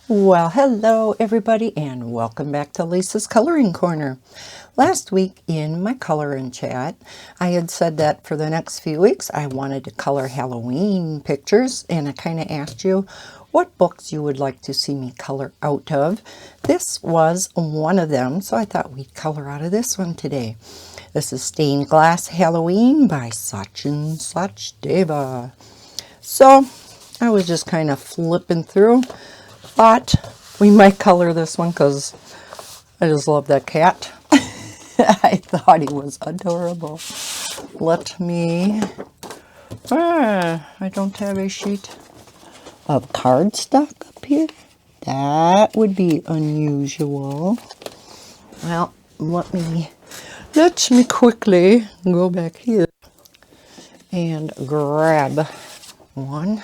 Well, hello everybody and welcome back to Lisa's Coloring Corner. Last week in my coloring chat, I had said that for the next few weeks I wanted to color Halloween pictures, and I kind of asked you what books you would like to see me color out of. This was one of them, so I thought we'd color out of this one today. This is Stained Glass Halloween by Sachin Sachdeva. So I was just kind of flipping through. Thought we might color this one because I just love that cat. I thought he was adorable. Let me... I don't have a sheet of cardstock up here. That would be unusual. Well, let me quickly go back here and grab one.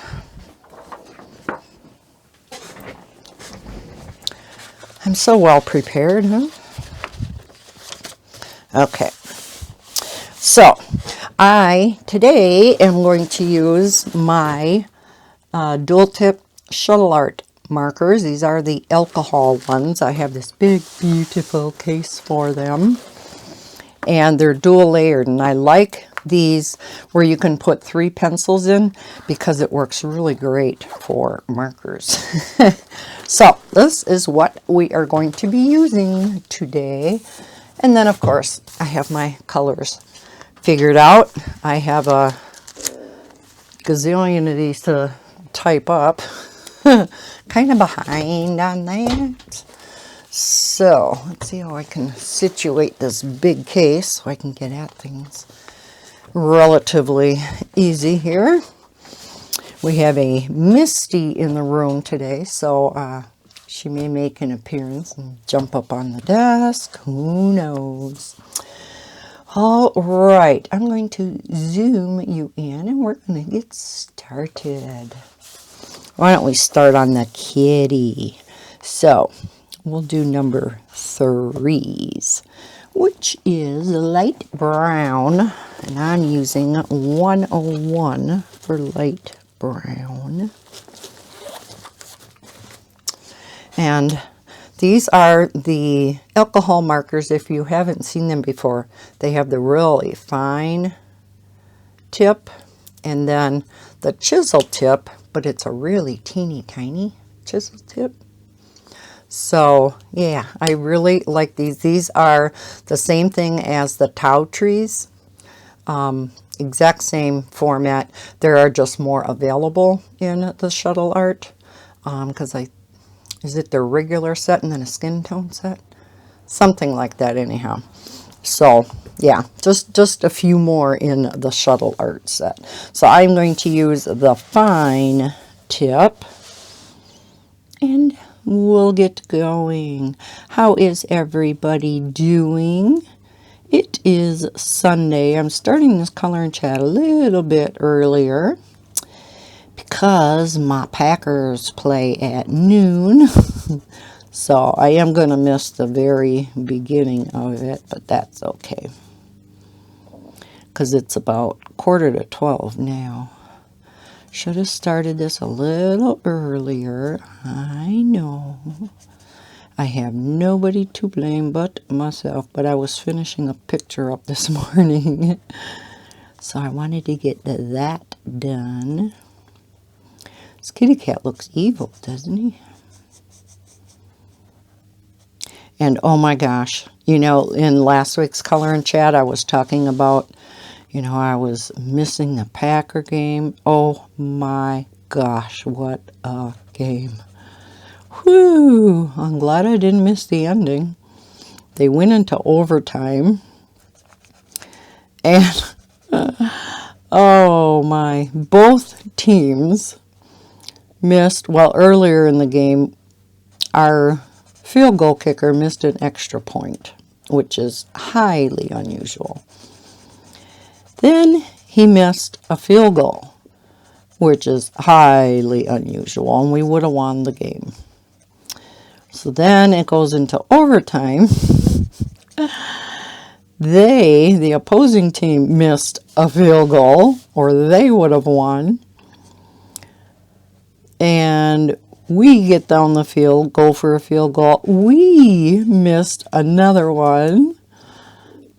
I'm so well prepared, huh? Okay. So, I today am going to use my dual tip shuttle art markers. These are the alcohol ones. I have this big, beautiful case for them. And they're dual layered, and I like these where you can put 3 pencils in because it works really great for markers. So this is what we are going to be using today. And then of course I have my colors figured out. I have a gazillion of these to type up. Kind of behind on that. So let's see how I can situate this big case so I can get at things relatively easy here. We have a Misty in the room today, so she may make an appearance and jump up on the desk. Who knows? All right, I'm going to zoom you in and we're going to get started. Why don't we start on the kitty? So we'll do number 3s, which is light brown, and I'm using 101 for light brown. And these are the alcohol markers. If you haven't seen them before, they have the really fine tip and then the chisel tip, but it's a really teeny tiny chisel tip. So yeah, I really like these. These are the same thing as the Tau trees. Exact same format. There are just more available in the shuttle art. Because is it the regular set and then a skin tone set? Something like that anyhow. So yeah, just a few more in the shuttle art set. So I'm going to use the fine tip and we'll get going. How is everybody doing? It is Sunday. I'm starting this coloring chat a little bit earlier because my Packers play at noon. So I am going to miss the very beginning of it, but that's okay. Because it's about 11:45 now. Should have started this a little earlier. I know. I have nobody to blame but myself, but I was finishing a picture up this morning. So I wanted to get that done. This kitty cat looks evil, doesn't he? And oh my gosh, you know, in last week's coloring chat, I was talking about, you know, I was missing the Packer game. Oh my gosh, what a game. Whew, I'm glad I didn't miss the ending. They went into overtime. And, oh my, both teams missed, well, earlier in the game, our field goal kicker missed an extra point, which is highly unusual. Then he missed a field goal, which is highly unusual, and we would have won the game. So then it goes into overtime. The opposing team missed a field goal, or they would have won. And We get down the field, go for a field goal. We missed another one.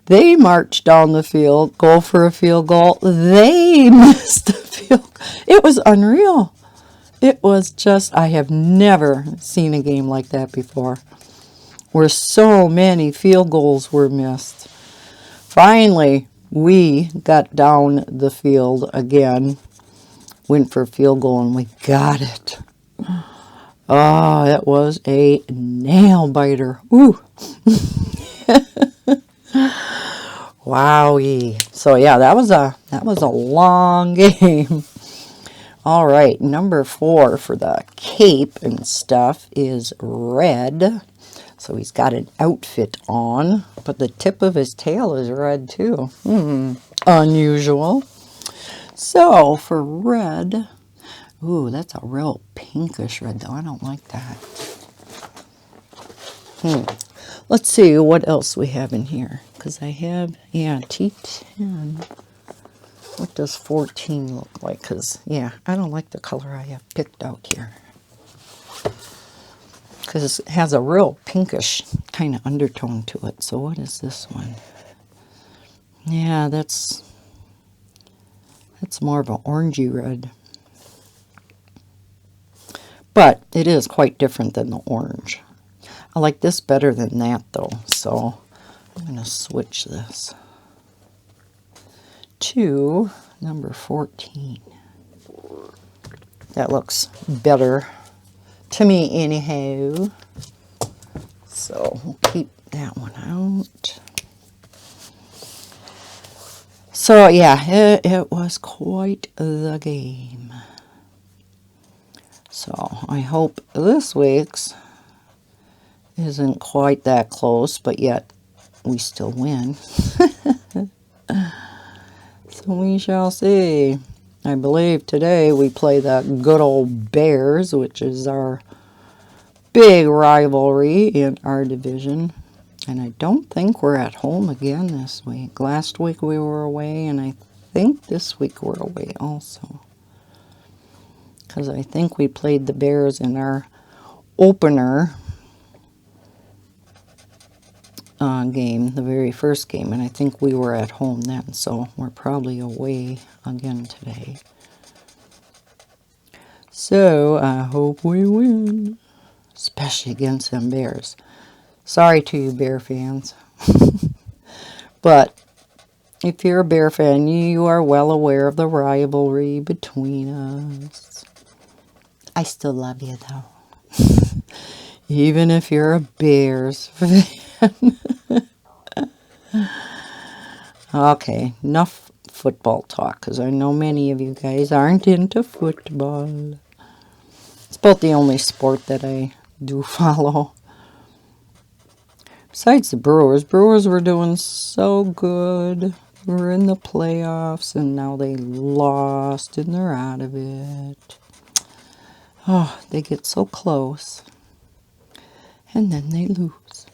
They marched down the field, go for a field goal. They missed a field goal. It was unreal. It was just, I have never seen a game like that before, where so many field goals were missed. Finally, we got down the field again, went for a field goal, and we got it. Oh, it was a nail biter. Ooh. Wowee. So yeah, that was a long game. All right, number 4 for the cape and stuff is red. So he's got an outfit on, but the tip of his tail is red too. Unusual. So for red, ooh, that's a real pinkish red though. I don't like that. Let's see what else we have in here. Because I have, yeah, T10. What does 14 look like? Because, yeah, I don't like the color I have picked out here. Because it has a real pinkish kind of undertone to it. So what is this one? Yeah, that's more of an orangey red. But it is quite different than the orange. I like this better than that, though. So I'm going to switch this to number 14. That looks better to me anyhow. So we'll keep that one out. So yeah, it was quite the game. So I hope this week's isn't quite that close, but yet we still win. So we shall see. I believe today we play the good old Bears, which is our big rivalry in our division. And I don't think we're at home again this week. Last week we were away, and I think this week we're away also. Because I think we played the Bears in our opener game, the very first game, and I think we were at home then, so we're probably away again today. So I hope we win, especially against them Bears. Sorry to you Bear fans, but if you're a Bear fan, you are well aware of the rivalry between us. I still love you though, even if you're a Bears fan. Okay, enough football talk, because I know many of you guys aren't into football. It's about the only sport that I do follow. Besides the Brewers. Brewers were doing so good. We were in the playoffs, and now they lost, and they're out of it. Oh, they get so close, and then they lose.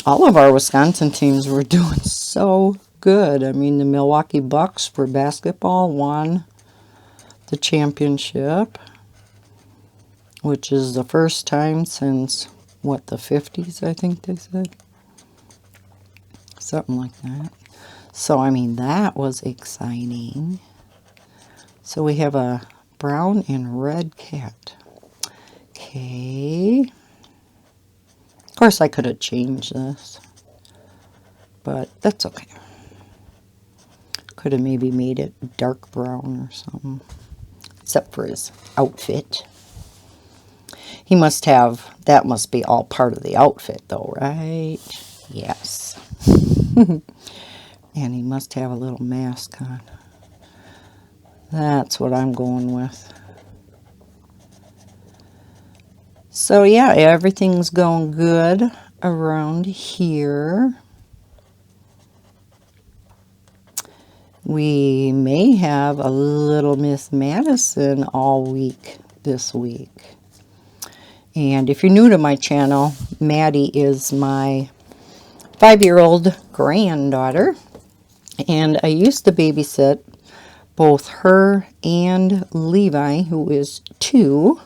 All of our Wisconsin teams were doing so good. I mean, the Milwaukee Bucks for basketball won the championship, which is the first time since, what, the 50s, I think they said? Something like that. So, I mean, that was exciting. So we have a brown and red cat. Okay. Of course, I could have changed this, but that's okay. Could have maybe made it dark brown or something, except for his outfit. He must have, that must be all part of the outfit though, right? Yes. And he must have a little mask on. That's what I'm going with. So yeah, everything's going good around here. We may have a little Miss Madison all week this week. And if you're new to my channel, Maddie is my 5-year-old granddaughter. And I used to babysit both her and Levi, who is 2.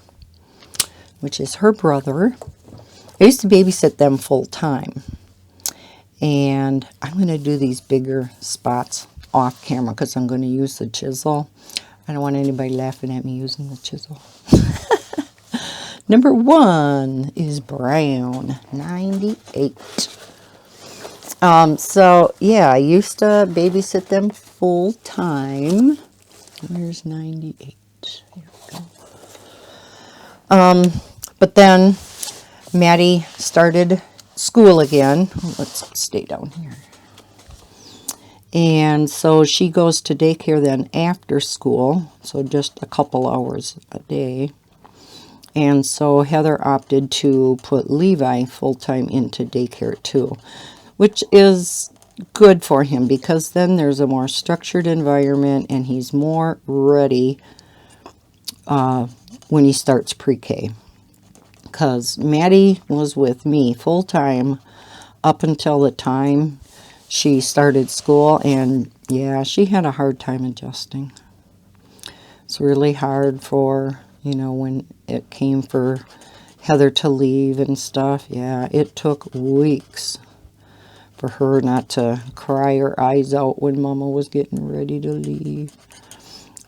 which is her brother. I used to babysit them full time. And I'm going to do these bigger spots off camera because I'm going to use the chisel. I don't want anybody laughing at me using the chisel. Number 1 is brown, 98. So yeah, I used to babysit them full time. Where's 98? Here we go. But then Maddie started school again. Let's stay down here. And so she goes to daycare then after school, so just a couple hours a day. And so Heather opted to put Levi full-time into daycare too, which is good for him because then there's a more structured environment and he's more ready when he starts pre-K. Because Maddie was with me full-time up until the time she started school, and yeah, she had a hard time adjusting. It's really hard for, you know, when it came for Heather to leave and stuff. Yeah, it took weeks for her not to cry her eyes out when Mama was getting ready to leave.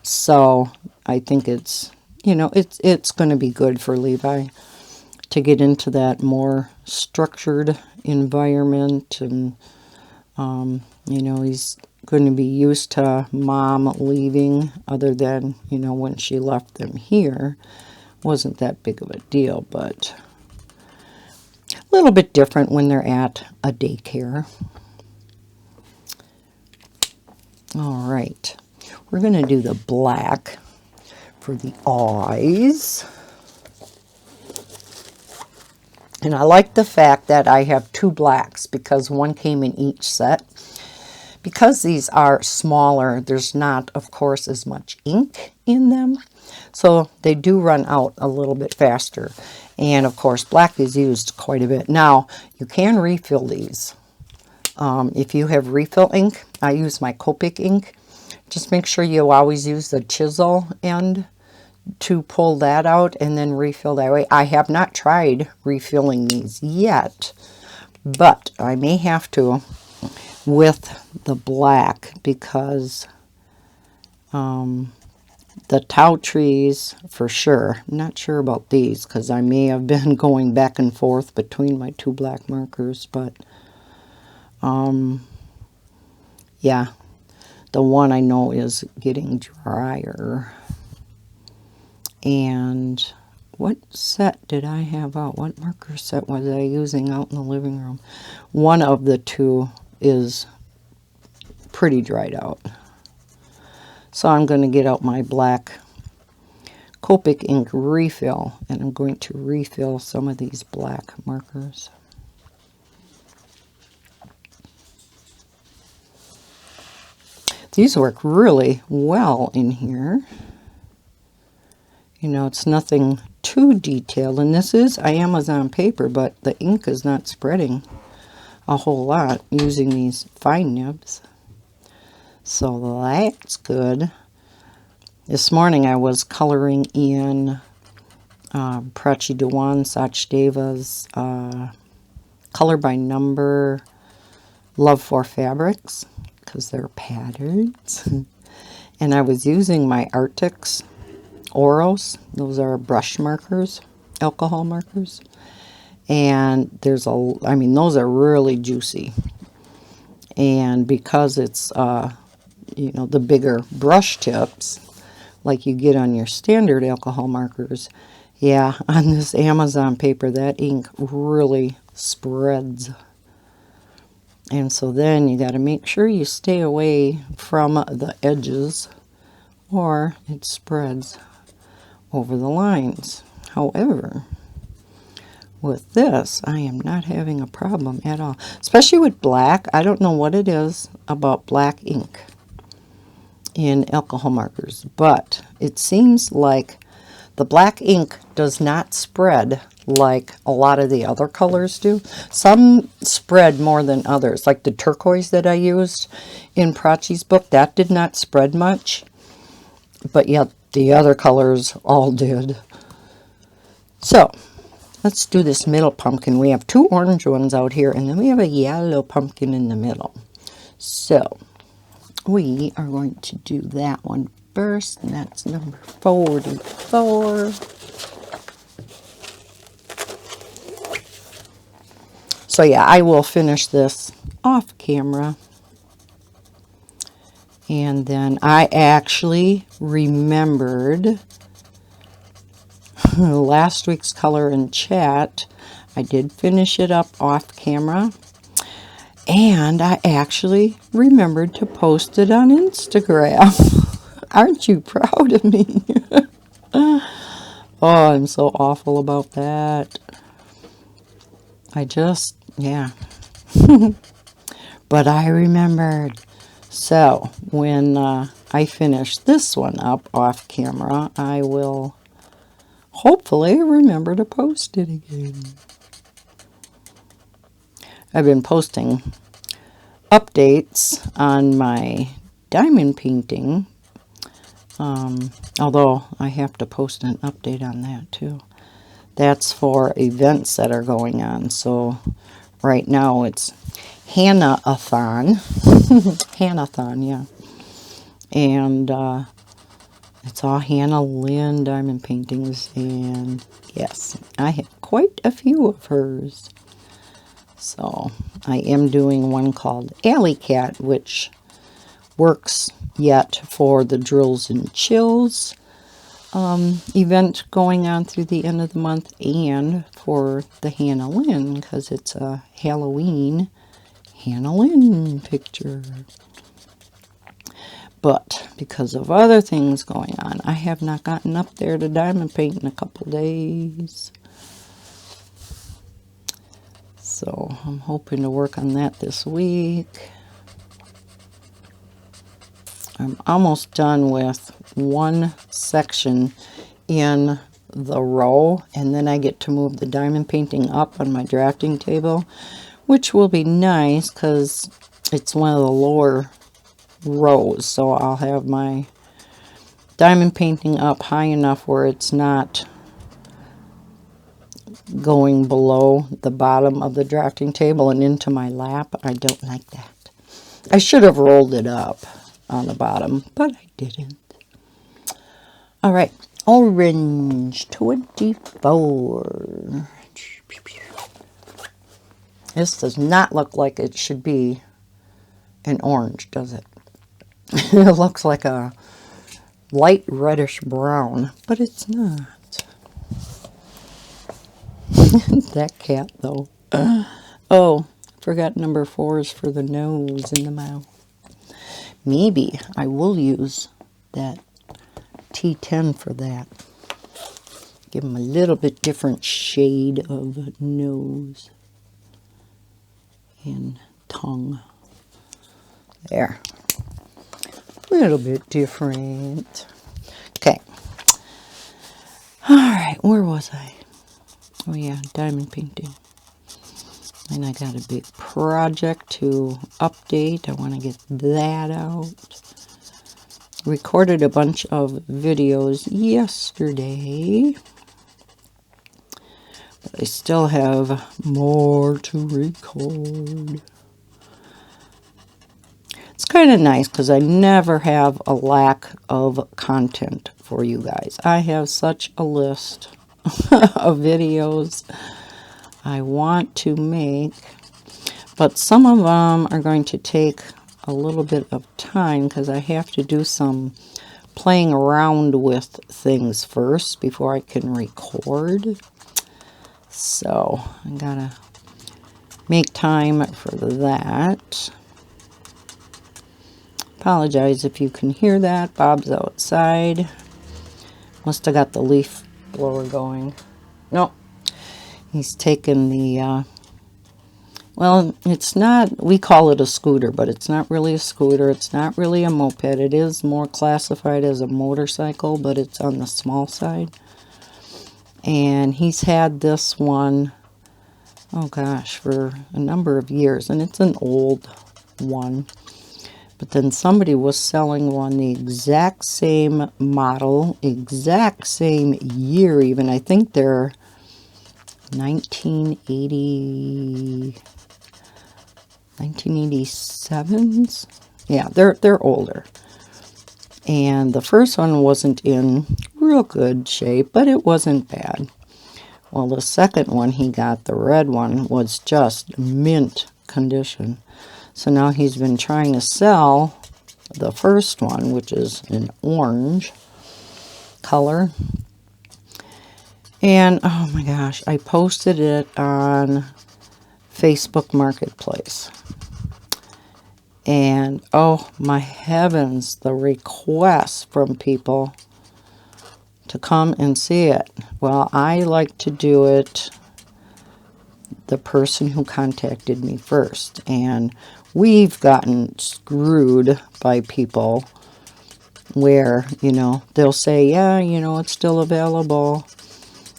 So I think it's, you know, it's going to be good for Levi to get into that more structured environment, and you know, he's going to be used to Mom leaving, other than, you know, when she left them here. Wasn't that big of a deal, but a little bit different when they're at a daycare. All right, we're going to do the black for the eyes. And I like the fact that I have 2 blacks because one came in each set. Because these are smaller, there's not, of course, as much ink in them. So they do run out a little bit faster. And, of course, black is used quite a bit. Now, you can refill these. If you have refill ink, I use my Copic ink. Just make sure you always use the chisel end to pull that out and then refill that way. I have not tried refilling these yet, but I may have to with the black because the Tau trees for sure. I'm not sure about these because I may have been going back and forth between my 2 black markers, but yeah, the one I know is getting drier. And what set did I have out? What marker set was I using out in the living room? One of the 2 is pretty dried out. So I'm going to get out my black Copic ink refill, and I'm going to refill some of these black markers. These work really well in here. You know, it's nothing too detailed, and this is Amazon paper, but the ink is not spreading a whole lot using these fine nibs. So that's good. This morning I was coloring in Sachin Sachdeva's Color by Number Love for Fabrics, because they're patterns. And I was using my Arctics Oros. Those are brush markers, alcohol markers. And there's I mean, those are really juicy. And because it's, you know, the bigger brush tips, like you get on your standard alcohol markers, yeah, on this Amazon paper, that ink really spreads. And so then you got to make sure you stay away from the edges, or it spreads over the lines. However, with this, I am not having a problem at all, especially with black. I don't know what it is about black ink in alcohol markers, but it seems like the black ink does not spread like a lot of the other colors do. Some spread more than others, like the turquoise that I used in Prachi's book. That did not spread much, but yet the other colors all did. So let's do this middle pumpkin. We have 2 orange ones out here, and then we have a yellow pumpkin in the middle. So we are going to do that one first, and that's number 44. So yeah, I will finish this off camera. And then I actually remembered last week's color in chat. I did finish it up off camera. And I actually remembered to post it on Instagram. Aren't you proud of me? Oh, I'm so awful about that. Yeah. But I remembered. So, when I finish this one up off camera, I will hopefully remember to post it again. I've been posting updates on my diamond painting, although I have to post an update on that too. That's for events that are going on. So, right now it's Hannah-a-thon. Hannah-thon, yeah. And it's all Hannah Lynn diamond paintings. And yes, I have quite a few of hers. So I am doing one called Alley Cat, which works yet for the Drills and Chills event going on through the end of the month, and for the Hannah Lynn, because it's a Halloween Hannah Lynn picture. But because of other things going on, I have not gotten up there to diamond paint in a couple days. So I'm hoping to work on that this week. I'm almost done with one section in the row, and then I get to move the diamond painting up on my drafting table, which will be nice because it's one of the lower rows. So I'll have my diamond painting up high enough where it's not going below the bottom of the drafting table and into my lap. I don't like that. I should have rolled it up on the bottom, but I didn't. All right, orange 24. This does not look like it should be an orange, does it? It looks like a light reddish brown, but it's not. That cat, though. Oh, forgot number 4 is for the nose and the mouth. Maybe I will use that T10 for that. Give him a little bit different shade of nose and tongue. There. A little bit different. Okay. All right, where was I? Oh yeah, diamond painting. And I got a big project to update. I want to get that out. Recorded a bunch of videos yesterday. But I still have more to record. It's kind of nice because I never have a lack of content for you guys. I have such a list of videos I want to make, but some of them are going to take a little bit of time because I have to do some playing around with things first before I can record. So I gotta make time for that. Apologize if you can hear that. Bob's outside. Must have got the leaf blower going. No, he's taken the, well, it's not, we call it a scooter, but it's not really a scooter. It's not really a moped. It is more classified as a motorcycle, but it's on the small side. And he's had this one, oh gosh, for a number of years. And it's an old one. But then somebody was selling one the exact same model, exact same year even. I think they're 1980, 1987s. Yeah, they're older. And the first one wasn't in real good shape, but it wasn't bad. Well, the second one he got, the red one, was just mint condition. So now he's been trying to sell the first one, which is an orange color. And, oh my gosh, I posted it on Facebook Marketplace. And, oh my heavens, the requests from people to come and see it. Well, I like to do it the person who contacted me first. And we've gotten screwed by people where, you know, they'll say, yeah, you know, it's still available.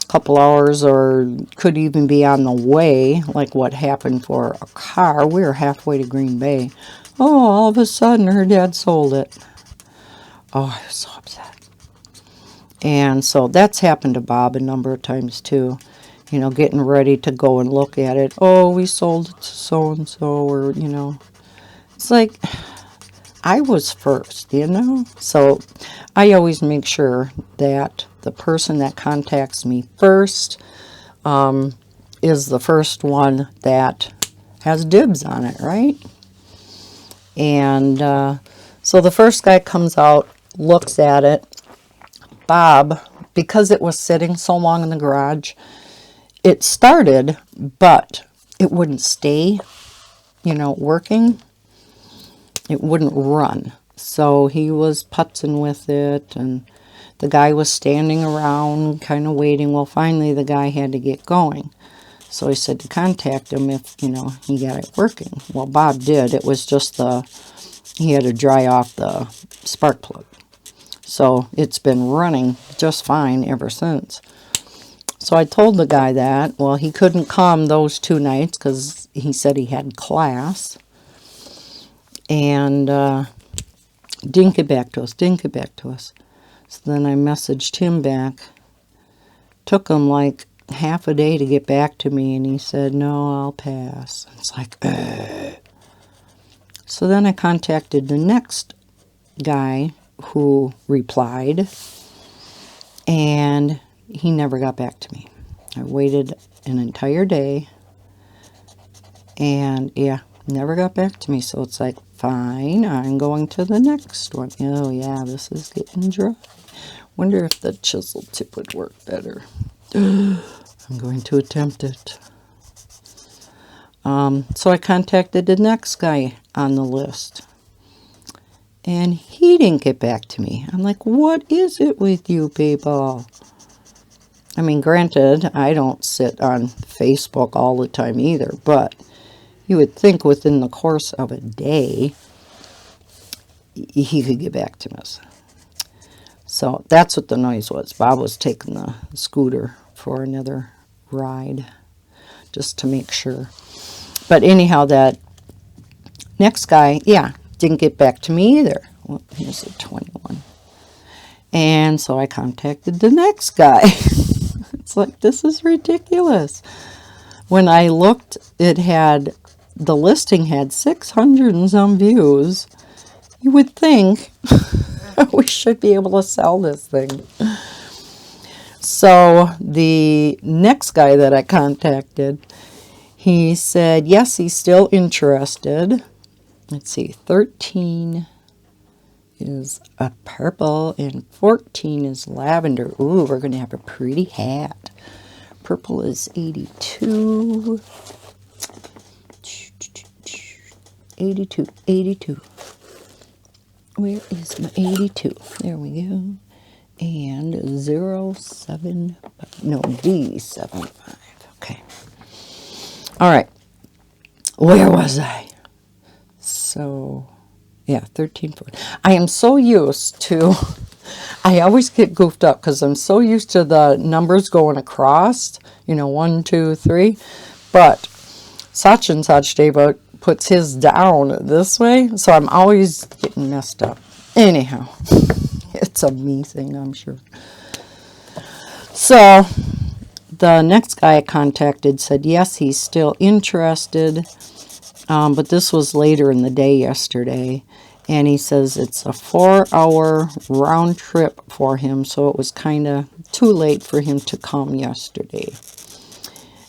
Couple hours, or could even be on the way, like what happened for a car. We were halfway to Green Bay. Oh, all of a sudden her dad sold it. Oh, I was so upset. And so that's happened to Bob a number of times too. You know, getting ready to go and look at it. Oh, we sold it to so-and-so, or, you know. It's like, I was first, you know. So I always make sure that the person that contacts me first is the first one that has dibs on it, right? And so the first guy comes out, looks at it. Bob, because it was sitting so long in the garage, it started, but it wouldn't stay, you know, working. It wouldn't run. So he was putzing with it, and the guy was standing around kind of waiting. Well, finally the guy had to get going. So he said to contact him if, you know, he got it working. Well, Bob did. It was just he had to dry off the spark plug. So it's been running just fine ever since. So I told the guy that. Well, he couldn't come those 2 nights because he said he had class. And didn't get back to us. So then I messaged him back. Took him like half a day to get back to me, and he said, no, I'll pass. And it's like, ugh. So then I contacted the next guy who replied, and he never got back to me. I waited an entire day, and yeah, never got back to me. So it's like, fine, I'm going to the next one. Oh yeah, this is getting dry. Wonder if the chisel tip would work better. I'm going to attempt it. So I contacted the next guy on the list, and he didn't get back to me. I'm like, what is it with you people? I mean, granted, I don't sit on Facebook all the time either, but you would think within the course of a day, he could get back to us. So that's what the noise was. Bob was taking the scooter for another ride, just to make sure. But anyhow, that next guy, yeah, didn't get back to me either. Well, here's a 21. And so I contacted the next guy. It's like, this is ridiculous. When I looked, the listing had 600 and some views. You would think we should be able to sell this thing. So the next guy that I contacted, he said, yes, he's still interested. Let's see, 13 is a purple and 14 is lavender. Ooh, we're going to have a pretty hat. Purple is 82. 82. Where is my 82? There we go. And D75. Okay. All right. Where was I? So, yeah, 13, 14. I am so used to, I always get goofed up because I'm so used to the numbers going across, 1, 2, 3. But Sachin Sachdeva puts his down this way, so I'm always getting messed up. Anyhow, it's a me thing, I'm sure. So, the next guy I contacted said, yes, he's still interested, but this was later in the day yesterday. And he says it's a 4-hour round trip for him, so it was kind of too late for him to come yesterday.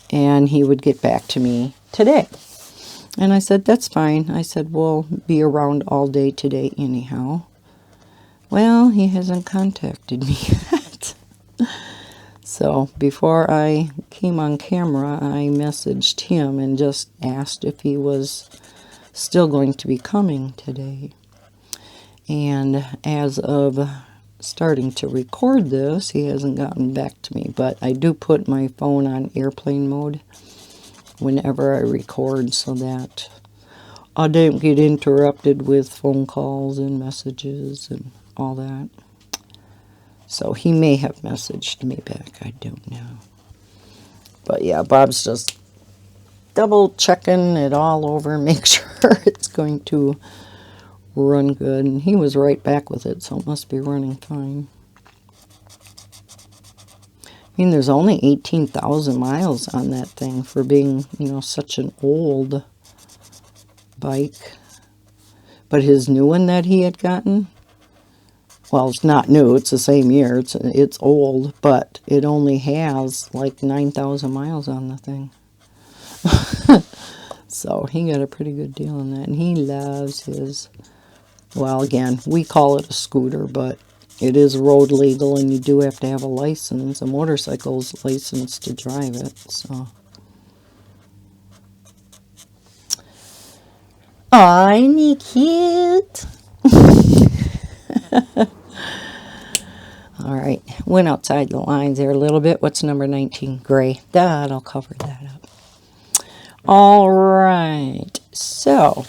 And he would get back to me today. And I said, that's fine. I said, we'll be around all day today anyhow. Well, he hasn't contacted me yet. So before I came on camera, I messaged him and just asked if he was still going to be coming today. And as of starting to record this, he hasn't gotten back to me. But I do put my phone on airplane mode whenever I record so that I don't get interrupted with phone calls and messages and all that. So he may have messaged me back. I don't know. But yeah, Bob's just double checking it all over, make sure it's going to run good. And he was right back with it, so it must be running fine. I mean, there's only 18,000 miles on that thing for being, you know, such an old bike. But his new one that he had gotten, well, it's not new, it's the same year, it's old, but it only has like 9,000 miles on the thing. So he got a pretty good deal on that, and he loves his, well, again, we call it a scooter, but it is road legal, and you do have to have a license, a motorcycle's license to drive it, so. Aw, ain't he cute? All right, went outside the lines there a little bit. What's number 19? Gray. That'll cover that up. All right, so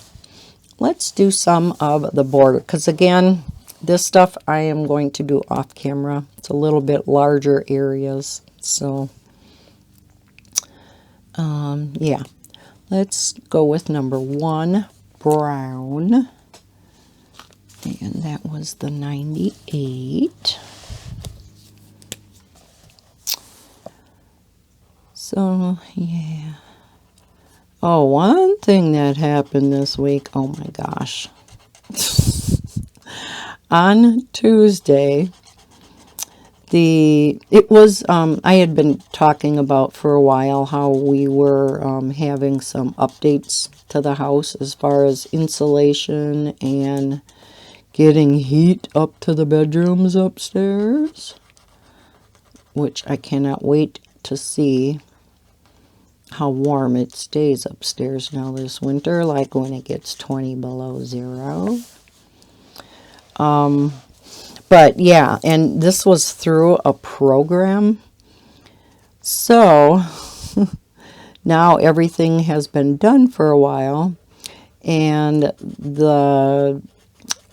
let's do some of the border, because again, this stuff I am going to do off camera. It's a little bit larger areas, so yeah. Let's go with number 1, brown, and that was the 98. So, yeah. Oh, one thing that happened this week, oh my gosh. On Tuesday, I had been talking about for a while how we were having some updates to the house as far as insulation and getting heat up to the bedrooms upstairs, which I cannot wait to see how warm it stays upstairs now this winter, like when it gets 20 below zero. But yeah, and this was through a program. So now everything has been done for a while, and the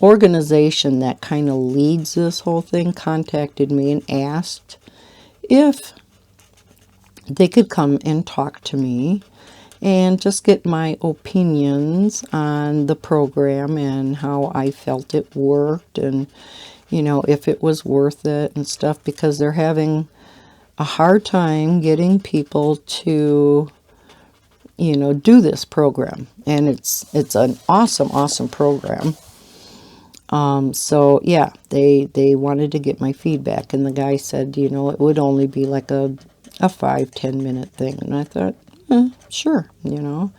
organization that kind of leads this whole thing contacted me and asked if they could come and talk to me and just get my opinions on the program and how I felt it worked, and, you know, if it was worth it and stuff, because they're having a hard time getting people to, you know, do this program. And it's an awesome program. So yeah, they wanted to get my feedback, and the guy said, you know, it would only be like a 5-10 minute thing. And I thought, sure, you know,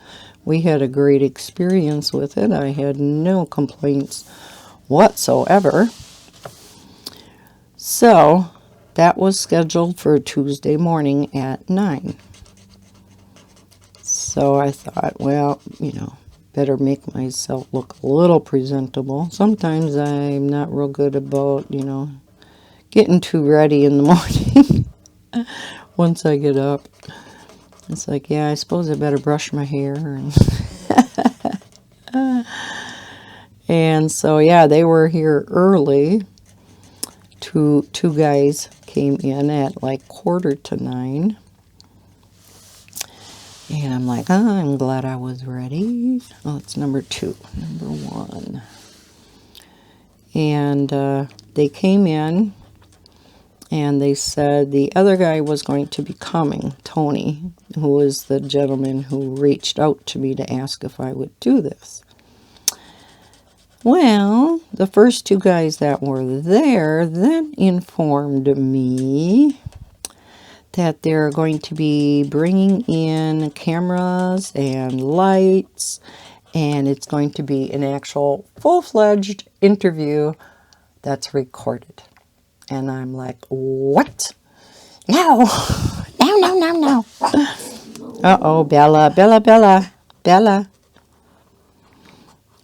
we had a great experience with it. I had no complaints whatsoever. So that was scheduled for Tuesday morning at 9. So I thought, well, you know, better make myself look a little presentable. Sometimes I'm not real good about, you know, getting too ready in the morning. Once I get up, it's like, yeah, I suppose I better brush my hair. And so, yeah, they were here early. Two guys came in at like 8:45. And I'm like, oh, I'm glad I was ready. Oh, it's number 2. Number 1. And they came in, And they said the other guy was going to be coming, Tony, who was the gentleman who reached out to me to ask if I would do this. Well, the first two guys that were there then informed me that they're going to be bringing in cameras and lights, and it's going to be an actual full-fledged interview that's recorded. And I'm like, what? No. No, no, no, no. Uh-oh, Bella, Bella, Bella, Bella.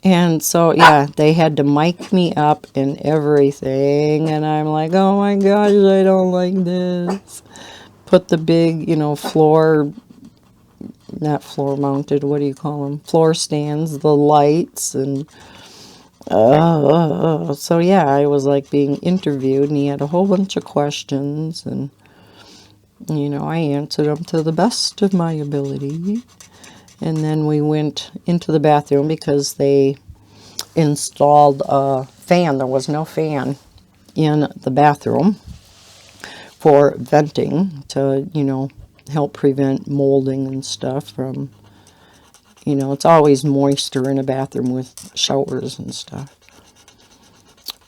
And so, yeah, they had to mic me up and everything. And I'm like, oh my gosh, I don't like this. Put the big, floor, not floor mounted, what do you call them? Floor stands, the lights, and so yeah, I was like being interviewed, and he had a whole bunch of questions, and I answered them to the best of my ability. And then we went into the bathroom because they installed a fan. There was no fan in the bathroom for venting to help prevent molding and stuff from, it's always moisture in a bathroom with showers and stuff.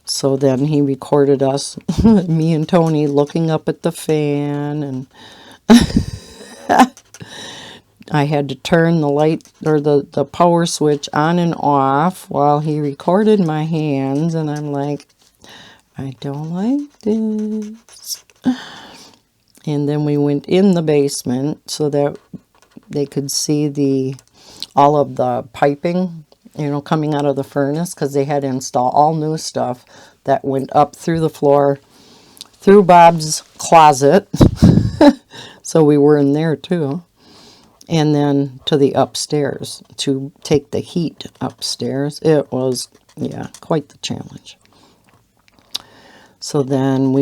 So then he recorded us, me and Tony, looking up at the fan, and I had to turn the light or the power switch on and off while he recorded my hands, and I'm like, I don't like this. And then we went in the basement so that they could see all of the piping, coming out of the furnace, because they had to install all new stuff that went up through the floor, through Bob's closet. So we were in there too. And then to the upstairs to take the heat upstairs. It was, quite the challenge. So then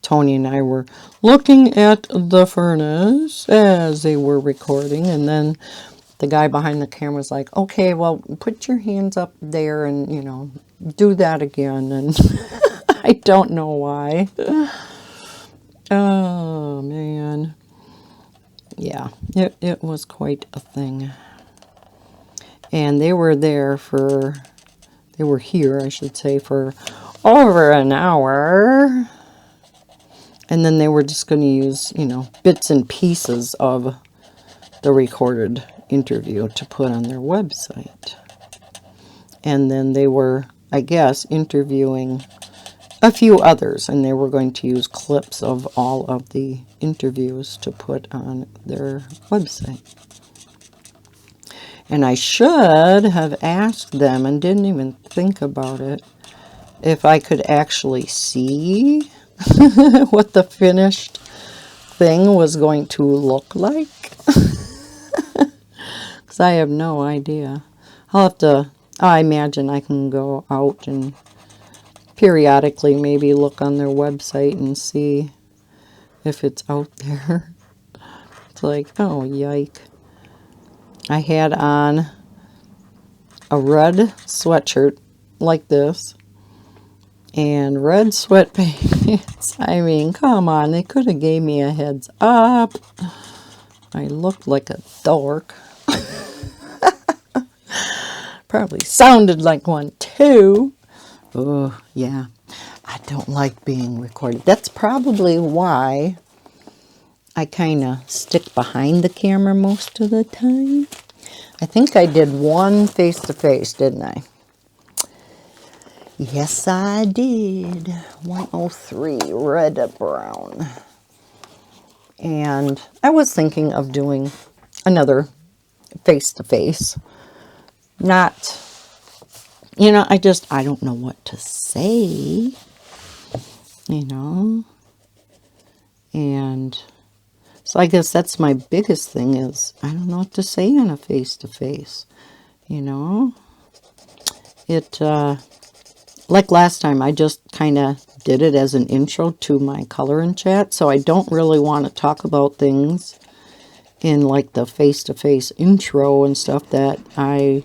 Tony and I were looking at the furnace as they were recording, and then the guy behind the camera was like, okay, well, put your hands up there and, do that again. And I don't know why. Oh, man. Yeah, it was quite a thing. And they were here, I should say, for over an hour. And then they were just going to use, bits and pieces of the recorded interview to put on their website. And then they were, I guess, interviewing a few others, and they were going to use clips of all of the interviews to put on their website. And I should have asked them, and didn't even think about it, if I could actually see what the finished thing was going to look like. Because I have no idea. I imagine I can go out and periodically maybe look on their website and see if it's out there. It's like, oh, yike. I had on a red sweatshirt like this and red sweatpants. I mean, come on, they could have gave me a heads up. I looked like a dork. Probably sounded like one too. Oh, yeah. I don't like being recorded. That's probably why I kind of stick behind the camera most of the time. I think I did one face-to-face, didn't I? Yes, I did. 103 red brown. And I was thinking of doing another face-to-face. Not... I don't know what to say, and so I guess that's my biggest thing is I don't know what to say on a face-to-face, it, like last time, I just kind of did it as an intro to my color and chat, so I don't really want to talk about things in like the face-to-face intro and stuff that I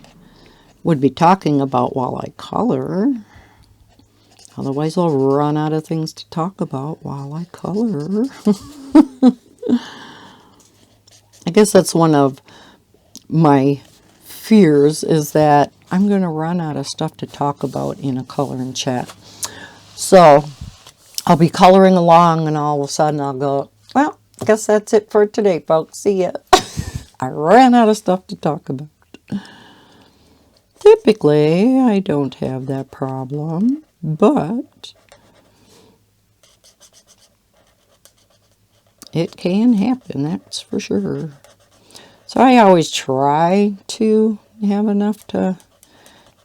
would be talking about while I color. Otherwise, I'll run out of things to talk about while I color. I guess that's one of my fears, is that I'm going to run out of stuff to talk about in a color and chat. So I'll be coloring along and all of a sudden I'll go, well, I guess that's it for today, folks. See ya. I ran out of stuff to talk about. Typically, I don't have that problem, but it can happen, that's for sure. So I always try to have enough to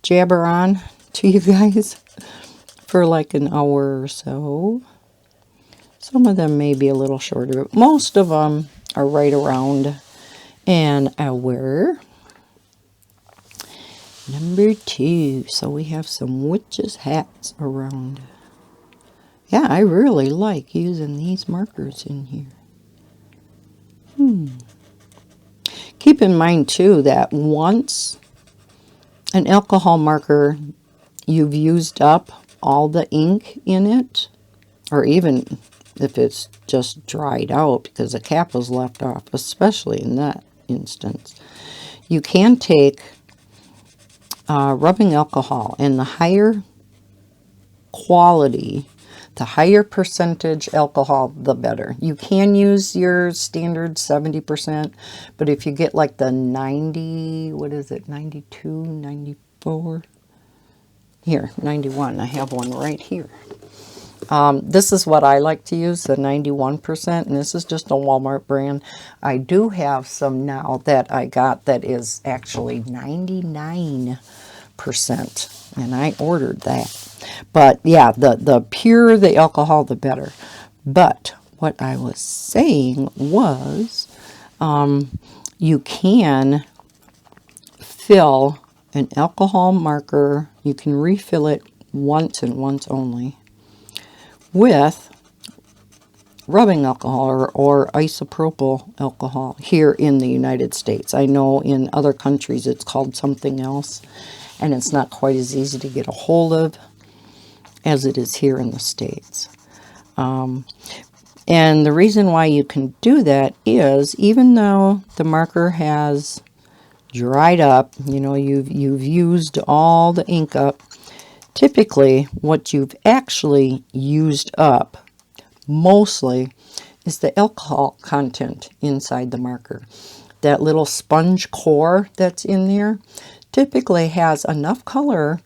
jabber on to you guys for like an hour or so. Some of them may be a little shorter, but most of them are right around an hour. Number 2. So we have some witches' hats around. Yeah, I really like using these markers in here. Keep in mind too that once an alcohol marker, you've used up all the ink in it, or even if it's just dried out because the cap was left off, especially in that instance, you can take rubbing alcohol, and the higher quality, the higher percentage alcohol, the better. You can use your standard 70%, but if you get like the 90, what is it, 92, 94? Here, 91. I have one right here. This is what I like to use, the 91%, and this is just a Walmart brand. I do have some now that I got that is actually 99%, and I ordered that. But yeah, the purer the alcohol, the better. But what I was saying was, you can fill an alcohol marker, you can refill it once and once only, with rubbing alcohol or isopropyl alcohol here in the United States. I know in other countries it's called something else, and it's not quite as easy to get a hold of as it is here in the States. And the reason why you can do that is, even though the marker has dried up, you know, you've used all the ink up, typically what you've actually used up mostly is the alcohol content inside the marker. That little sponge core that's in there typically has enough color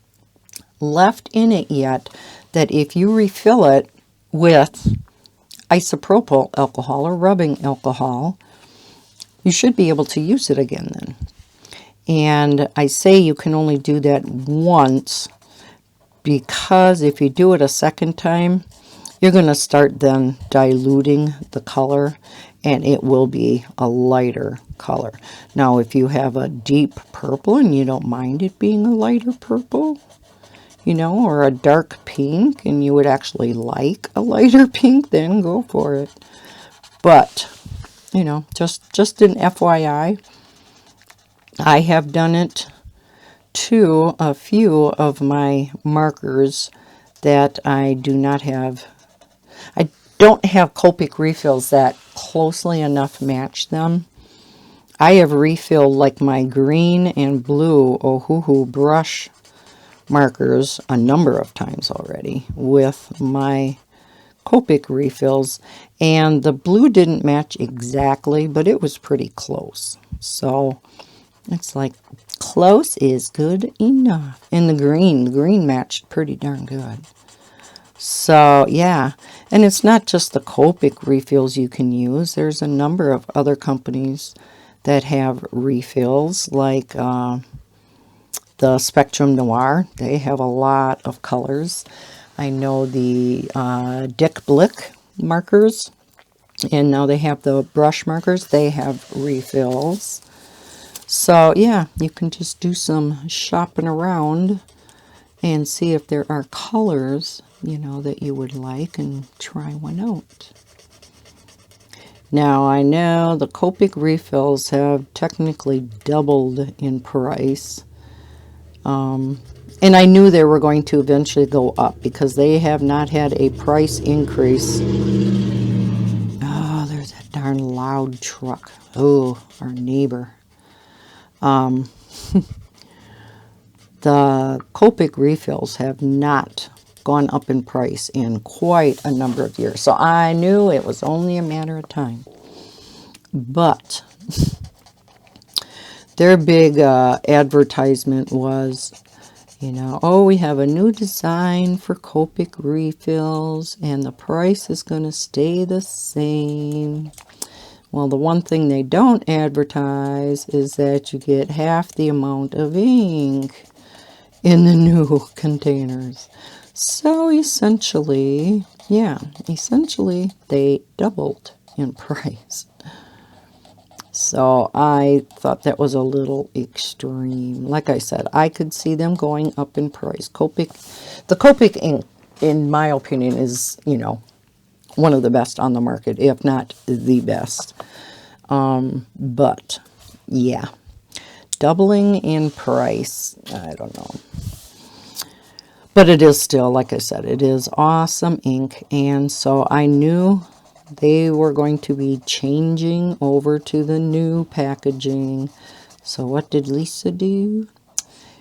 left in it yet that if you refill it with isopropyl alcohol or rubbing alcohol, you should be able to use it again then. And I say you can only do that once, because if you do it a second time, you're going to start then diluting the color, and it will be a lighter color. Now, if you have a deep purple and you don't mind it being a lighter purple, you know, or a dark pink, and you would actually like a lighter pink, then go for it. But, you know, just an FYI, I have done it to a few of my markers that I do not have. I don't have Copic refills that closely enough match them. I have refilled like my green and blue Ohuhu brush markers a number of times already with my Copic refills, and the blue didn't match exactly, but it was pretty close. So it's like close is good enough. And the green matched pretty darn good. So yeah, and it's not just the Copic refills you can use. There's a number of other companies that have refills, like the Spectrum Noir. They have a lot of colors. I know the Dick Blick markers, and now they have the brush markers. They have refills. So yeah, you can just do some shopping around and see if there are colors, you know, that you would like, and try one out. Now, I know the Copic refills have technically doubled in price. And I knew they were going to eventually go up because they have not had a price increase. Oh, there's that darn loud truck. Oh, our neighbor. The Copic refills have not gone up in price in quite a number of years. So I knew it was only a matter of time. But their big advertisement was, you know, oh, we have a new design for Copic refills and the price is going to stay the same. Well, the one thing they don't advertise is that you get half the amount of ink in the new containers. So essentially, yeah, essentially they doubled in price. So I thought that was a little extreme. Like I said, I could see them going up in price. The Copic ink, in my opinion, is, you know, one of the best on the market, if not the best. But yeah, doubling in price, I don't know. But it is still, like I said, it is awesome ink. And so I knew they were going to be changing over to the new packaging. So what did Lisa do?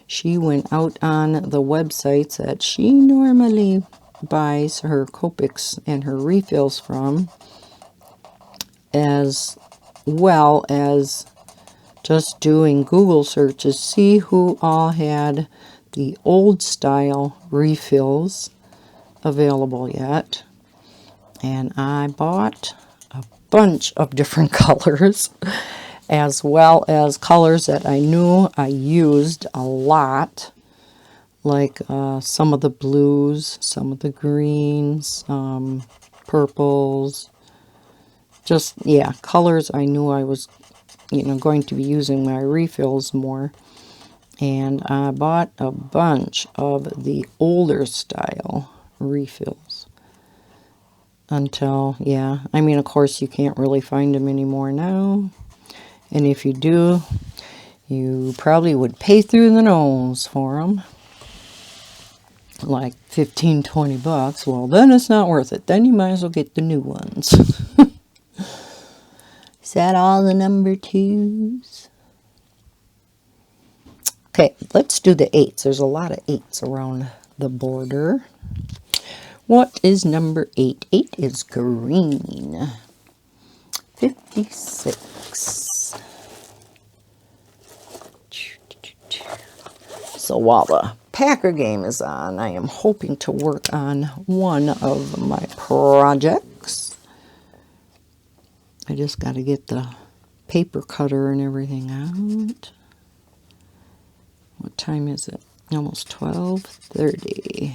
She went out on the websites that she normally buys her Copics and her refills from, as well as just doing Google searches, see who all had the old style refills available yet. And I bought a bunch of different colors, as well as colors that I knew I used a lot, like some of the blues, some of the greens, purples, just, yeah, colors I knew I was, you know, going to be using my refills more. And I bought a bunch of the older style refills until, yeah, I mean, of course, you can't really find them anymore now. And if you do, you probably would pay through the nose for them. Like 15, 20 bucks. Well, then it's not worth it. Then you might as well get the new ones. Is that all the number 2s? Okay, let's do the 8s. There's a lot of 8s around the border. What is number 8? 8 is green. 56. So while the Packer game is on, I am hoping to work on one of my projects. I just got to get the paper cutter and everything out. What time is it? Almost 12:30.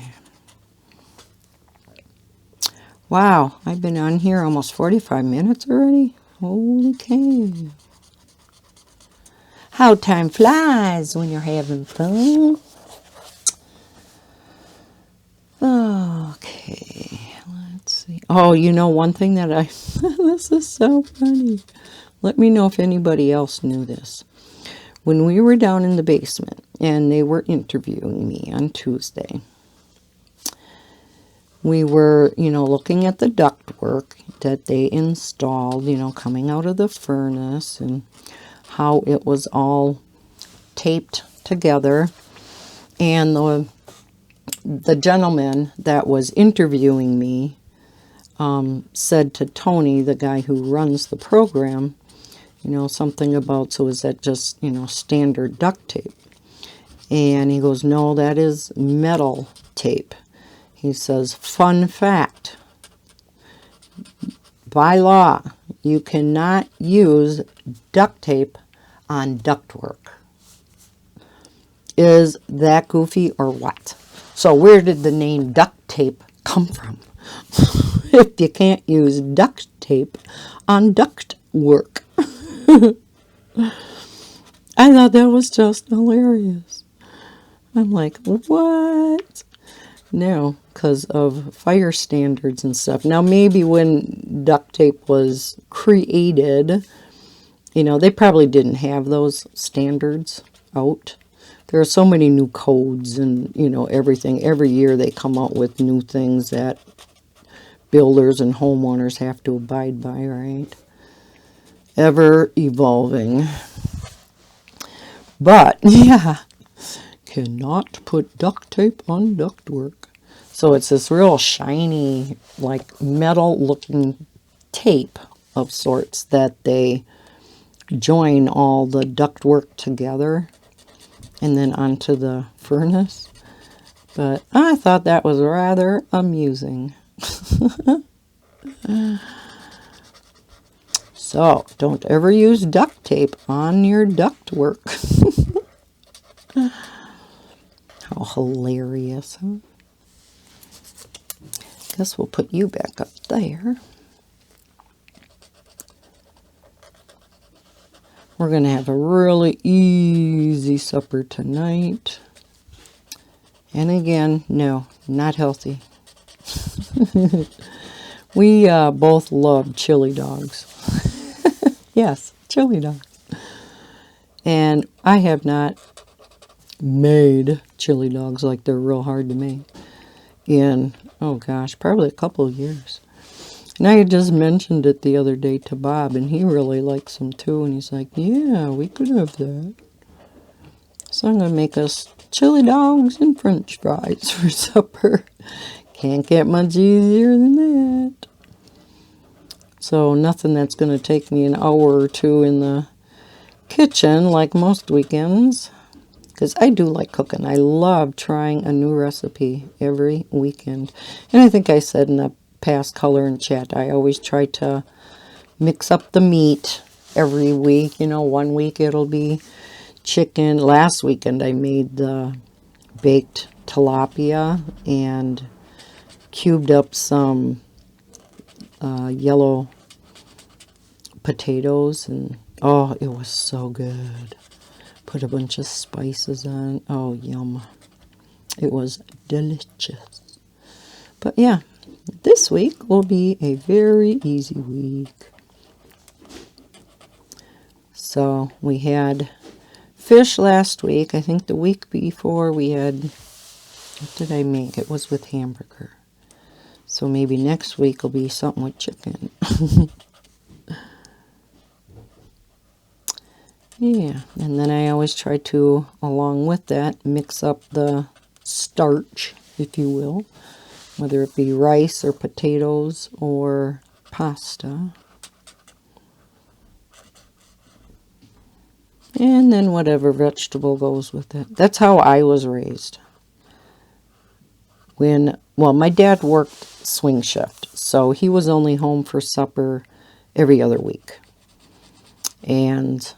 Wow, I've been on here almost 45 minutes already. Holy cow. How time flies when you're having fun. Okay, let's see. Oh, you know, one thing that this is so funny. Let me know if anybody else knew this. When we were down in the basement and they were interviewing me on Tuesday, we were, you know, looking at the ductwork that they installed, you know, coming out of the furnace and how it was all taped together. And the gentleman that was interviewing me said to Tony, the guy who runs the program, you know, something about, so is that just, you know, standard duct tape? And he goes, no, that is metal tape. He says, fun fact, by law, you cannot use duct tape on ductwork. Is that goofy or what? So where did the name duct tape come from? If you can't use duct tape on duct work. I thought that was just hilarious. I'm like, what? No, because of fire standards and stuff. Now, maybe when duct tape was created, you know, they probably didn't have those standards out there are so many new codes and, you know, everything. Every year they come out with new things that builders and homeowners have to abide by, right? Ever evolving. But, yeah, cannot put duct tape on ductwork. So it's this real shiny, like metal-looking tape of sorts that they join all the ductwork together and then onto the furnace. But I thought that was rather amusing. So, don't ever use duct tape on your ductwork. How hilarious, huh? Guess we'll put you back up there. We're going to have a really easy supper tonight. And again, no, not healthy. We both love chili dogs. Yes, chili dogs. And I have not made chili dogs, like they're real hard to make, in, oh gosh, probably a couple of years. And I had just mentioned it the other day to Bob, and he really likes them too. And he's like, yeah, we could have that. So I'm going to make us chili dogs and french fries for supper. Can't get much easier than that. So nothing that's going to take me an hour or two in the kitchen like most weekends. Because I do like cooking. I love trying a new recipe every weekend. And I think I said in the past color and chat, I always try to mix up the meat every week. You know, one week it'll be chicken. Last weekend I made the baked tilapia and cubed up some yellow potatoes, and oh, it was so good. Put a bunch of spices on. Oh, yum. It was delicious. But yeah, this week will be a very easy week. So we had fish last week. I think the week before we had, what did I make? It was with hamburger. So maybe next week will be something with chicken. Yeah, and then I always try to, along with that, mix up the starch, if you will, whether it be rice or potatoes or pasta. And then whatever vegetable goes with it. That's how I was raised. Well, my dad worked swing shift, so he was only home for supper every other week. And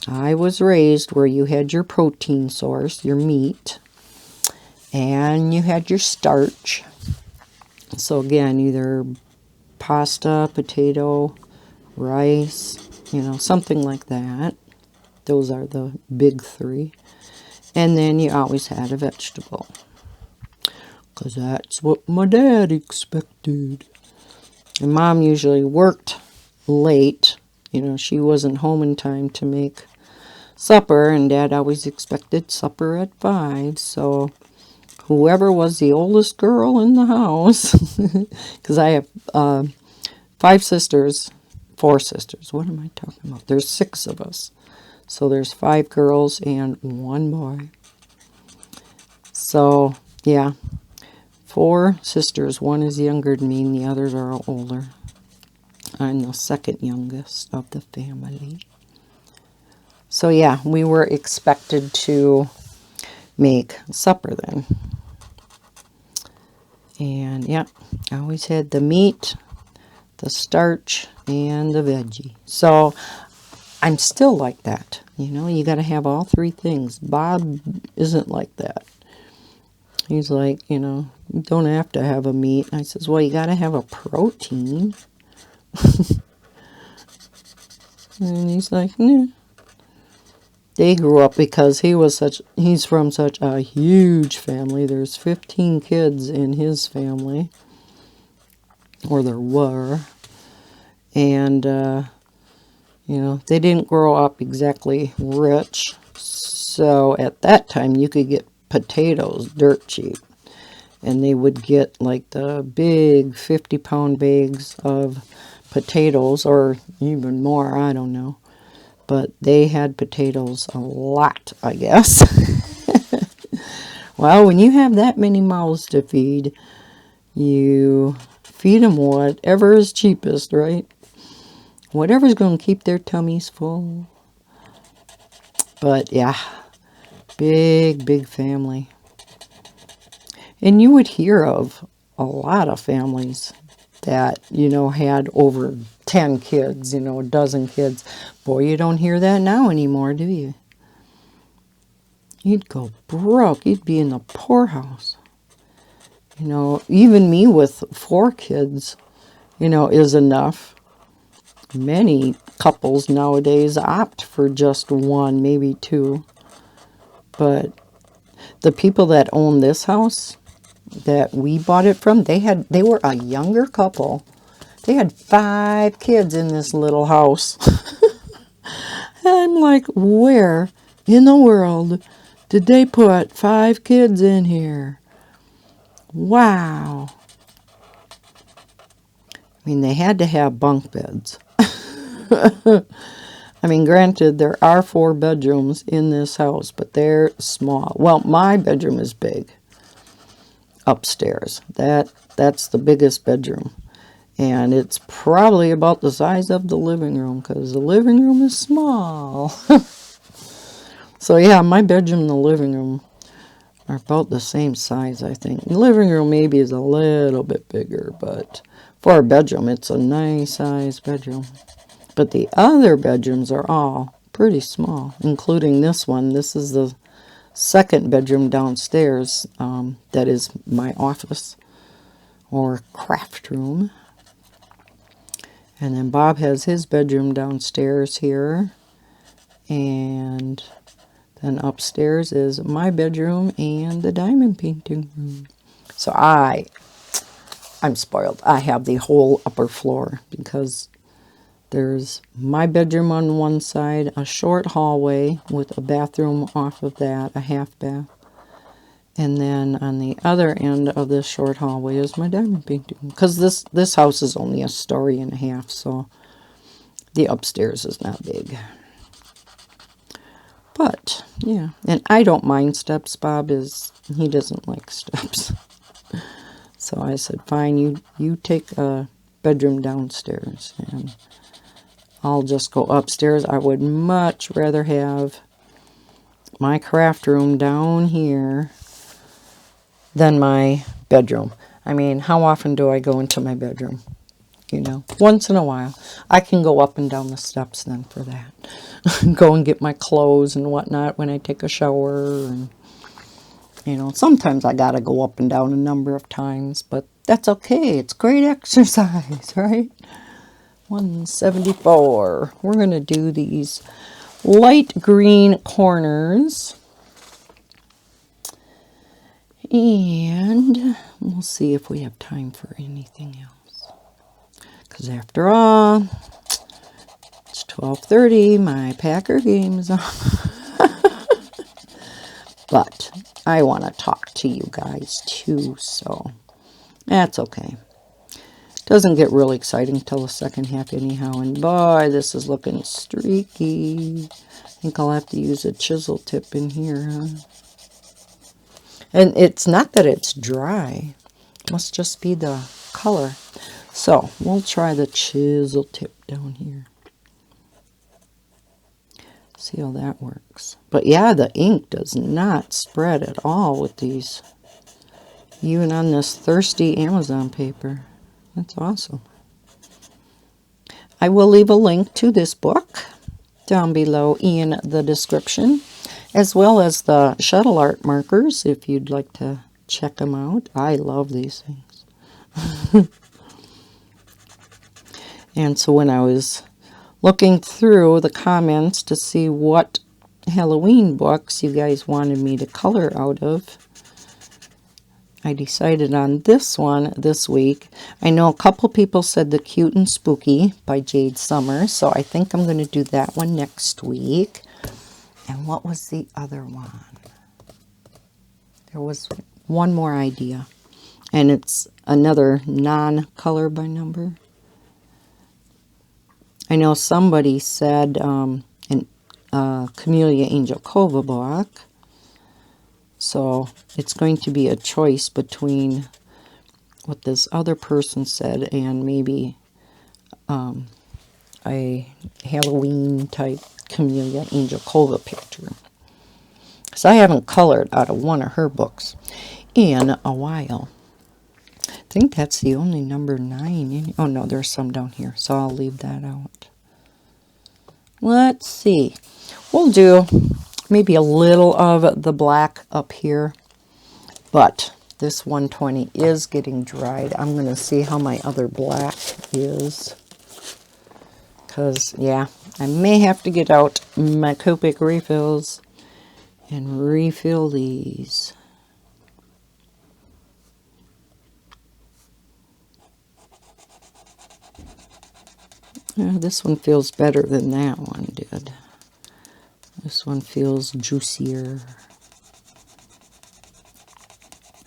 I was raised where you had your protein source, your meat, and you had your starch. So again, either pasta, potato, rice, you know, something like that. Those are the big three. And then you always had a vegetable, because that's what my dad expected. And Mom usually worked late. You know, she wasn't home in time to make supper, and Dad always expected supper at 5, so whoever was the oldest girl in the house, because I have 4 sisters, what am I talking about? There's 6 of us, so there's 5 girls and 1 boy. So, yeah, 4 sisters, 1 is younger than me, and the others are all older. I'm the second youngest of the family. So yeah, we were expected to make supper then. And yeah, I always had the meat, the starch, and the veggie. So I'm still like that. You know, you got to have all 3 things. Bob isn't like that. He's like, you know, you don't have to have a meat. I says, well, you got to have a protein. And he's like, nah. They grew up, because he's from such a huge family. There's 15 kids in his family, or there were. And, you know, they didn't grow up exactly rich. So at that time, you could get potatoes dirt cheap. And they would get like the big 50-pound bags of potatoes, or even more, I don't know. But they had potatoes a lot, I guess. Well, when you have that many mouths to feed, you feed them whatever is cheapest, right? Whatever's going to keep their tummies full. But yeah, big, big family. And you would hear of a lot of families that, had over 10 kids, a dozen kids. Boy, you don't hear that now anymore, do you? You'd go broke. You'd be in the poorhouse. Even me with 4 kids, is enough. Many couples nowadays opt for just 1, maybe 2. But the people that own this house that we bought it from, they were a younger couple. They had 5 kids in this little house. I'm like, where in the world did they put 5 kids in here? Wow. I mean, they had to have bunk beds. I mean, granted, there are 4 bedrooms in this house, but they're small. Well, my bedroom is big. Upstairs. That's the biggest bedroom. And it's probably about the size of the living room, because the living room is small. So yeah, my bedroom and the living room are about the same size, I think. The living room maybe is a little bit bigger, but for a bedroom, it's a nice size bedroom. But the other bedrooms are all pretty small, including this one. This is the second bedroom downstairs. That is my office or craft room. And then Bob has his bedroom downstairs here. And then upstairs is my bedroom and the diamond painting room. So I'm spoiled. I have the whole upper floor because there's my bedroom on one side, a short hallway with a bathroom off of that, a half bath. And then on the other end of this short hallway is my diamond painting. Because this house is only a story and a half, so the upstairs is not big. But, yeah. And I don't mind steps. He doesn't like steps. So I said, fine, you take a bedroom downstairs. And I'll just go upstairs. I would much rather have my craft room down here than my bedroom. I mean, how often do I go into my bedroom? Once in a while. I can go up and down the steps then for that. Go and get my clothes and whatnot when I take a shower. And, sometimes I gotta go up and down a number of times, but that's okay. It's great exercise, right? 174. We're going to do these light green corners. And we'll see if we have time for anything else. Because after all, it's 12:30. My Packer game is on. But I want to talk to you guys too, so that's okay. Doesn't get really exciting till the second half anyhow. And boy, this is looking streaky. I think I'll have to use a chisel tip in here, huh? And it's not that it's dry. It must just be the color. So we'll try the chisel tip down here. See how that works. But yeah, the ink does not spread at all with these. Even on this thirsty Amazon paper. That's awesome. I will leave a link to this book down below in the description, as well as the shuttle art markers if you'd like to check them out. I love these things. And so when I was looking through the comments to see what Halloween books you guys wanted me to color out of, I decided on this one this week. I know a couple people said The Cute and Spooky by Jade Summer, so I think I'm going to do that one next week. And what was the other one? There was one more idea. And it's another non-color by number. I know somebody said Camellia Angel Cova block. So it's going to be a choice between what this other person said and maybe a Halloween type Camellia Angel Cova picture. So I haven't colored out of one of her books in a while. I think that's the only number 9. Oh no, there's some down here, so I'll leave that out. Let's see. We'll do maybe a little of the black up here, but this 120 is getting dried. I'm going to see how my other black is, because, yeah, I may have to get out my Copic refills and refill these. This one feels better than that one did. This one feels juicier.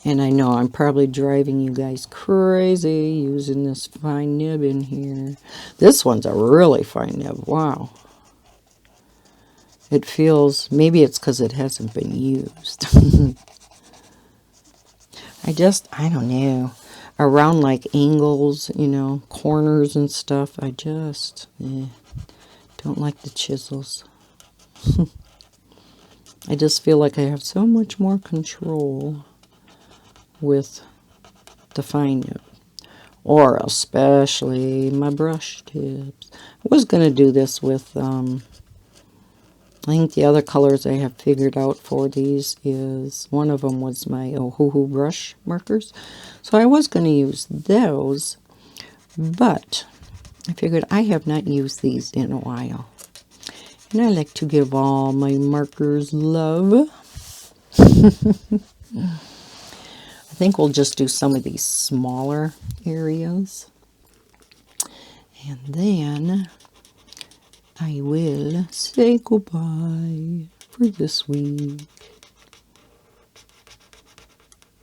And I know I'm probably driving you guys crazy using this fine nib in here. This one's a really fine nib. Wow. It feels, maybe it's because it hasn't been used. I don't know. Around like angles, you know, corners and stuff, I just don't like the chisels. I just feel like I have so much more control with the fine nib, or especially my brush tips. I was going to do this with, I think the other colors I have figured out for these is, one of them was my Ohuhu brush markers. So I was going to use those, but I figured I have not used these in a while. And I like to give all my markers love. I think we'll just do some of these smaller areas. And then I will say goodbye for this week.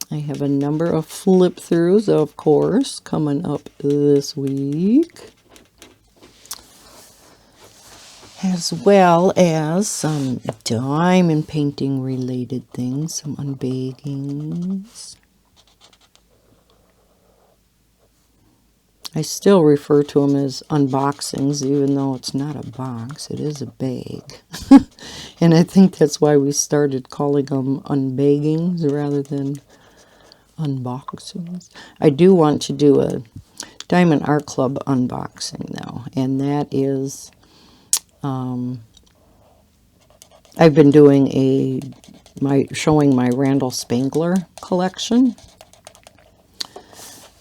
I have a number of flip throughs, of course, coming up this week, as well as some diamond painting related things, some unbaggings. I still refer to them as unboxings, even though it's not a box, it is a bag. And I think that's why we started calling them unbaggings rather than unboxings. I do want to do a Diamond Art Club unboxing though, and that is, I've been doing showing my Randall Spangler collection.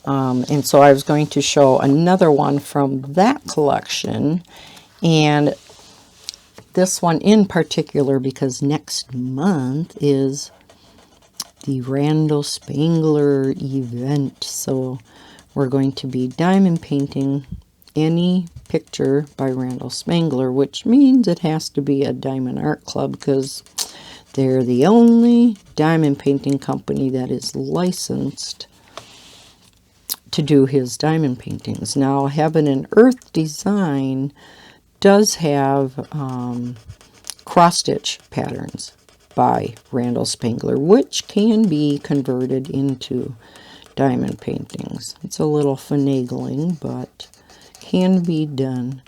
And so I was going to show another one from that collection, and this one in particular because next month is the Randall Spangler event. So we're going to be diamond painting any picture by Randall Spangler, which means it has to be a Diamond Art Club because they're the only diamond painting company that is licensed to do his diamond paintings. Now, Heaven and Earth Design does have cross-stitch patterns by Randall Spangler, which can be converted into diamond paintings. It's a little finagling, but can be done.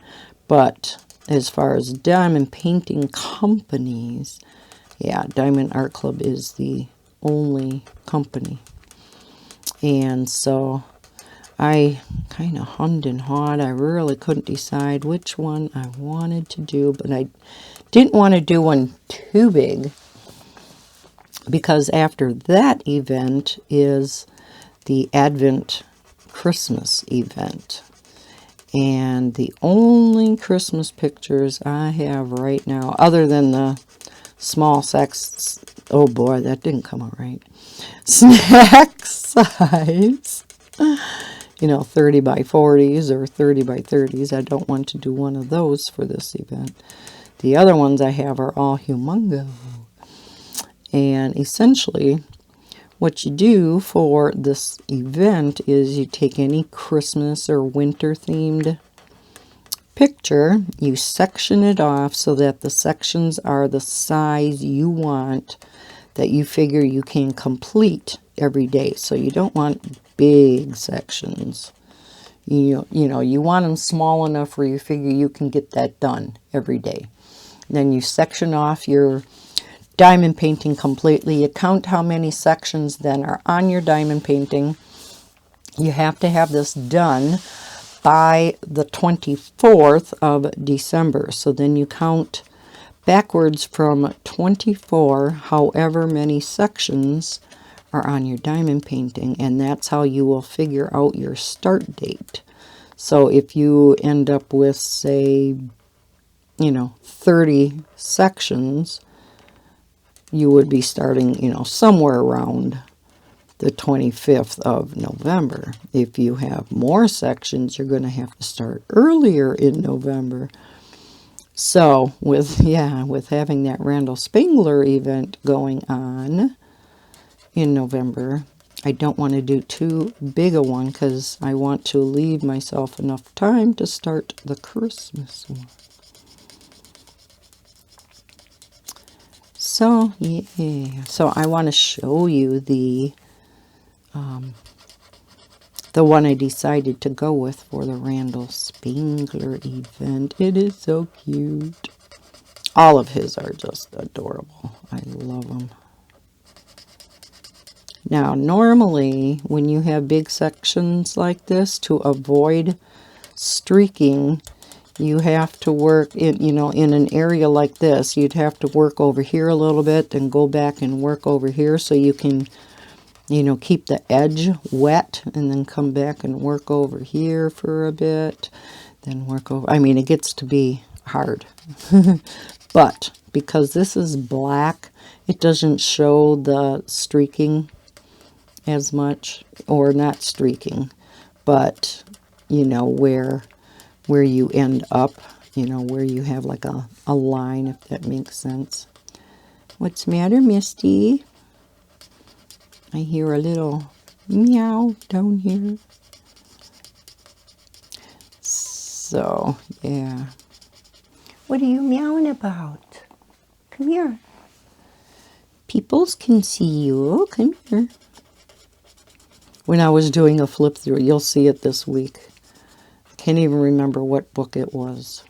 But as far as diamond painting companies, yeah, Diamond Art Club is the only company. And so I kind of hummed and hawed. I really couldn't decide which one I wanted to do, but I didn't want to do one too big because after that event is the Advent Christmas event. And the only Christmas pictures I have right now, other than the small sacks, oh boy, that didn't come out right, snack size, you know, 30 by 40s or 30 by 30s. I don't want to do one of those for this event. The other ones I have are all humongo. And essentially, what you do for this event is you take any Christmas or winter themed picture, you section it off so that the sections are the size you want, that you figure you can complete every day. So you don't want big sections. You know, you want them small enough where you figure you can get that done every day. Then you section off your diamond painting completely. You count how many sections then are on your diamond painting. You have to have this done by the 24th of December. So then you count backwards from 24, however many sections are on your diamond painting, and that's how you will figure out your start date. So if you end up with, say, 30 sections, you would be starting, somewhere around the 25th of November. If you have more sections, you're going to have to start earlier in November. So with having that Randall Spangler event going on in November, I don't want to do too big a one because I want to leave myself enough time to start the Christmas one. So, yeah. So I want to show you the one I decided to go with for the Randall Spangler event. It is so cute. All of his are just adorable. I love them. Now, normally, when you have big sections like this, to avoid streaking, you have to work in, in an area like this. You'd have to work over here a little bit, then go back and work over here so you can, keep the edge wet, and then come back and work over here for a bit, then work over. I mean, it gets to be hard. But because this is black, it doesn't show the streaking as much, or not streaking, but where you end up, where you have like a line, if that makes sense. What's the matter, Misty? I hear a little meow down here. So, yeah. What are you meowing about? Come here. Peoples can see you. Come here. When I was doing a flip through, you'll see it this week. I can't even remember what book it was.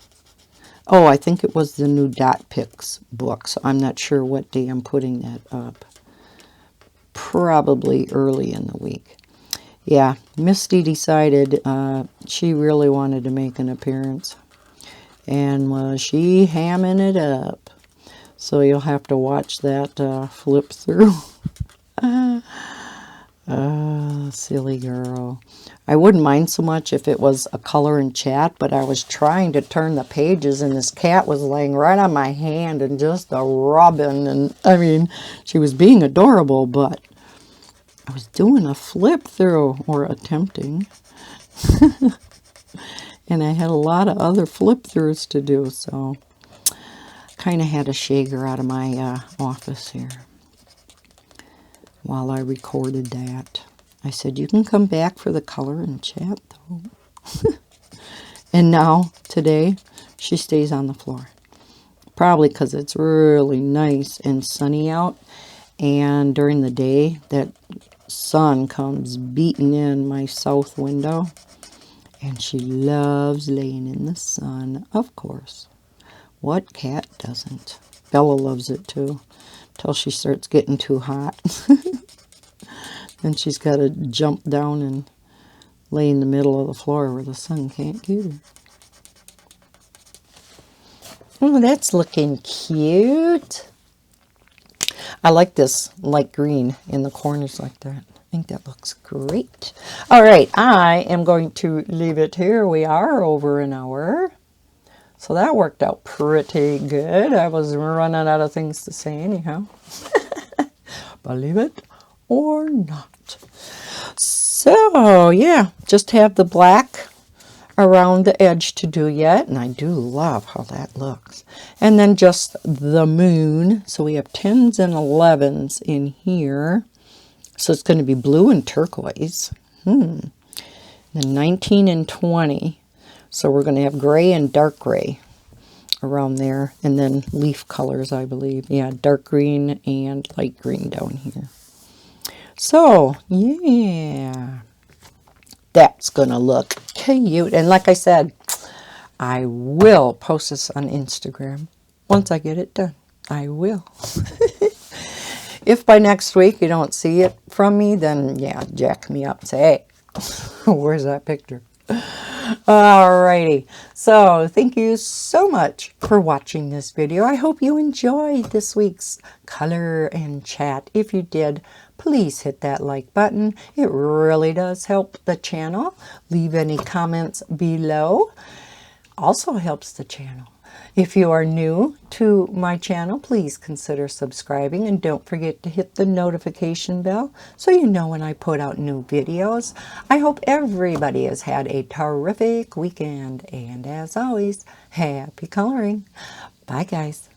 Oh, I think it was the new Dot Picks book, so I'm not sure what day I'm putting that up. Probably early in the week. Yeah, Misty decided she really wanted to make an appearance. And was she hamming it up. So you'll have to watch that flip through. Silly girl. I wouldn't mind so much if it was a color and chat, but I was trying to turn the pages and this cat was laying right on my hand and just a rubbing. And I mean, she was being adorable, but I was doing a flip through, or attempting. And I had a lot of other flip throughs to do, so kind of had to shake her out of my office here while I recorded that. I said, you can come back for the color and chat, though. And now, today, she stays on the floor. Probably because it's really nice and sunny out. And during the day, that sun comes beating in my south window. And she loves laying in the sun, of course. What cat doesn't? Bella loves it, too. Till she starts getting too hot. Then she's got to jump down and lay in the middle of the floor where the sun can't get her. Oh, that's looking cute. I like this light green in the corners like that. I think that looks great. All right, I am going to leave it here. We are over an hour. So that worked out pretty good. I was running out of things to say anyhow. Believe it or not. So, yeah, just have the black around the edge to do yet, and I do love how that looks. And then just the moon. So we have 10s and 11s in here. So it's going to be blue and turquoise. Then 19 and 20. So we're going to have gray and dark gray around there. And then leaf colors, I believe. Yeah, dark green and light green down here. So, yeah. That's going to look cute. And like I said, I will post this on Instagram once I get it done. I will. If by next week you don't see it from me, then yeah, jack me up. Say, hey, where's that picture? Alrighty. So thank you so much for watching this video. I hope you enjoyed this week's color and chat. If you did, please hit that like button. It really does help the channel. Leave any comments below. Also helps the channel. If you are new to my channel, please consider subscribing and don't forget to hit the notification bell so you know when I put out new videos. I hope everybody has had a terrific weekend, and as always, happy coloring. Bye guys.